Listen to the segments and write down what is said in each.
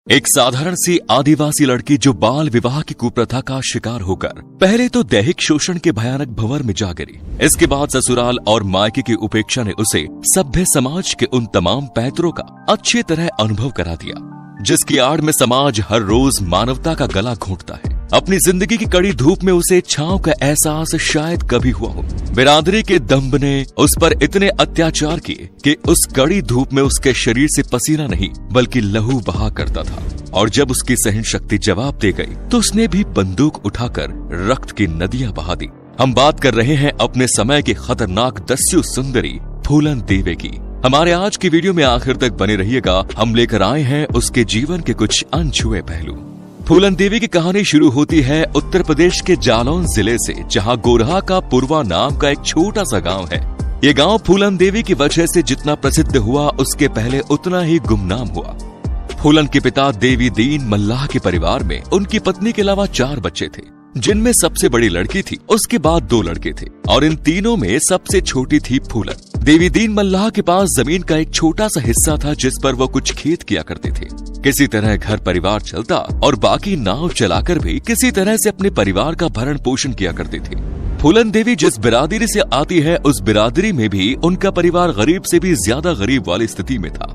एक साधारण सी आदिवासी लड़की जो बाल विवाह की कुप्रथा का शिकार होकर पहले तो दैहिक शोषण के भयानक भंवर में जा गिरी। इसके बाद ससुराल और मायके की उपेक्षा ने उसे सभ्य समाज के उन तमाम पैतरों का अच्छी तरह अनुभव करा दिया, जिसकी आड़ में समाज हर रोज मानवता का गला घोंटता है। अपनी जिंदगी की कड़ी धूप में उसे छांव का एहसास शायद कभी हुआ हो। बिरादरी के दंभ ने उस पर इतने अत्याचार किए कि उस कड़ी धूप में उसके शरीर से पसीना नहीं बल्कि लहू बहा करता था, और जब उसकी सहन शक्ति जवाब दे गई तो उसने भी बंदूक उठाकर रक्त की नदियां बहा दी। हम बात कर रहे हैं अपने समय की खतरनाक दस्यु सुंदरी फूलन देवी की। हमारे आज की वीडियो में आखिर तक बने रहिएगा। हम लेकर आए हैं उसके जीवन के कुछ अनछुए पहलू। फूलन देवी की कहानी शुरू होती है उत्तर प्रदेश के जालौन जिले से, जहां गोरहा का पुरवा नाम का एक छोटा सा गांव है। ये गांव फूलन देवी की वजह से जितना प्रसिद्ध हुआ उसके पहले उतना ही गुमनाम हुआ। फूलन के पिता देवी दीन मल्लाह के परिवार में उनकी पत्नी के अलावा 4 बच्चे थे, जिनमें सबसे बड़ी लड़की थी, उसके बाद 2 लड़के थे और इन तीनों में सबसे छोटी थी फूलन। देवी दीन मल्लाह के पास जमीन का एक छोटा सा हिस्सा था जिस पर वो कुछ खेत किया करते थे। किसी तरह घर परिवार चलता और बाकी नाव चलाकर भी किसी तरह से अपने परिवार का भरण पोषण किया करते थे। फूलन देवी जिस बिरादरी से आती है उस बिरादरी में भी उनका परिवार गरीब से भी ज्यादा गरीब वाली स्थिति में था।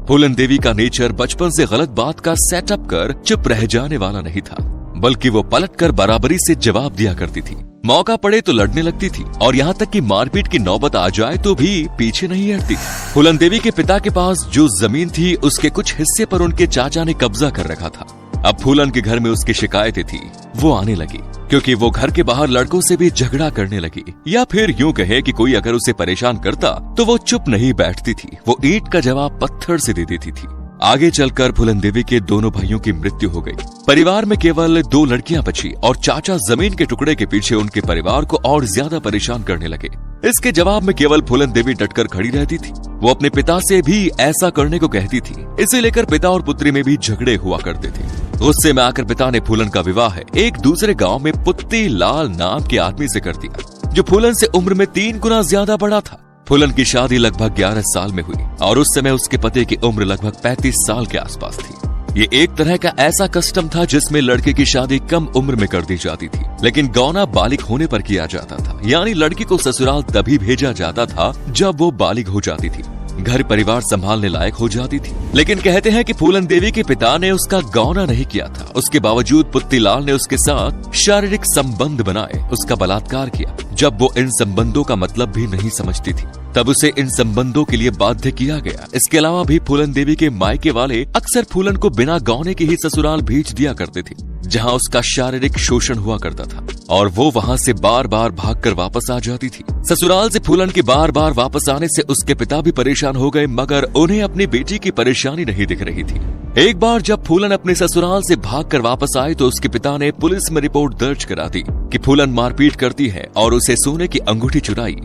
फूलन देवी का नेचर बचपन से गलत बात का सेटअप कर चुप रह जाने वाला नहीं था, बल्कि वो पलटकर बराबरी से जवाब दिया करती थी। मौका पड़े तो लड़ने लगती थी और यहाँ तक कि मारपीट की नौबत आ जाए तो भी पीछे नहीं हटती थी। फूलन देवी के पिता के पास जो जमीन थी उसके कुछ हिस्से पर उनके चाचा ने कब्जा कर रखा था। अब फूलन के घर में उसकी शिकायतें थी वो आने लगी, क्योंकि वो घर के बाहर लड़कों से भी झगड़ा करने लगी, या फिर यूं कहे कि कोई अगर उसे परेशान करता तो वो चुप नहीं बैठती थी, वो ईंट का जवाब पत्थर से दे देती थी। आगे चलकर फूलन देवी के दोनों भाइयों की मृत्यु हो गई। परिवार में केवल 2 लड़कियां बची और चाचा जमीन के टुकड़े के पीछे उनके परिवार को और ज्यादा परेशान करने लगे। इसके जवाब में केवल फूलन देवी डटकर खड़ी रहती थी। वो अपने पिता से भी ऐसा करने को कहती थी। इसे लेकर पिता और पुत्री में भी झगड़े हुआ करते थे। गुस्से में आकर पिता ने फूलन का विवाह एक दूसरे गाँव में पुत्ती लाल नाम के आदमी से कर दिया, जो फूलन से उम्र में 3 गुना ज्यादा बड़ा था। फूलन की शादी लगभग 11 साल में हुई और उस समय उसके पति की उम्र लगभग 35 साल के आसपास थी। ये एक तरह का ऐसा कस्टम था जिसमें लड़के की शादी कम उम्र में कर दी जाती थी, लेकिन गौना बालिग होने पर किया जाता था, यानी लड़की को ससुराल तभी भेजा जाता था जब वो बालिग हो जाती थी, घर परिवार संभालने लायक हो जाती थी। लेकिन कहते हैं कि फूलन देवी के पिता ने उसका गौना नहीं किया था। उसके बावजूद पुत्तीलाल ने उसके साथ शारीरिक संबंध बनाए उसका बलात्कार किया। जब वो इन संबंधों का मतलब भी नहीं समझती थी तब उसे इन संबंधों के लिए बाध्य किया गया। इसके अलावा भी फूलन देवी के मायके वाले अक्सर फूलन को बिना गौने के ही ससुराल भेज दिया करते थे, जहां उसका शारीरिक शोषण हुआ करता था और वो वहां से बार बार भागकर वापस आ जाती थी। ससुराल से फूलन के बार बार वापस आने से उसके पिता भी परेशान हो गए, मगर उन्हें अपनी बेटी की परेशानी नहीं दिख रही थी। एक बार जब फूलन अपने ससुराल से भागकर वापस आए तो उसके पिता ने पुलिस में रिपोर्ट दर्ज करा दी कि फूलन मारपीट करती है और उसे सोने की अंगूठी चुराई।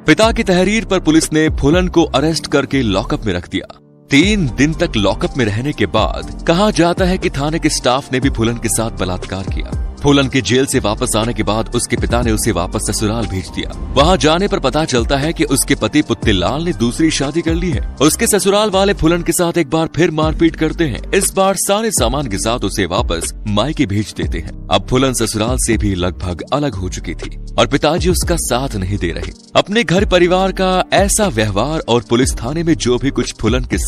पिता की तहरीर पर पुलिस ने फूलन को अरेस्ट करके लॉकअप में रख दिया। 3 दिन तक लॉकअप में रहने के बाद कहा जाता है कि थाने के स्टाफ ने भी फूलन के साथ बलात्कार किया। फूलन के जेल से वापस आने के बाद उसके पिता ने उसे वापस ससुराल भेज दिया। वहां जाने पर पता चलता है कि उसके पति पुत्तीलाल ने दूसरी शादी कर ली है। उसके ससुराल वाले फूलन के साथ एक बार फिर मारपीट करते हैं। इस बार सारे सामान के साथ उसे वापस मायके भेज देते हैं। अब फूलन ससुराल से भी लगभग अलग हो चुकी थी और पिताजी उसका साथ नहीं दे रहे। अपने घर परिवार का ऐसा व्यवहार और पुलिस थाने में जो भी कुछ फूलन के साथ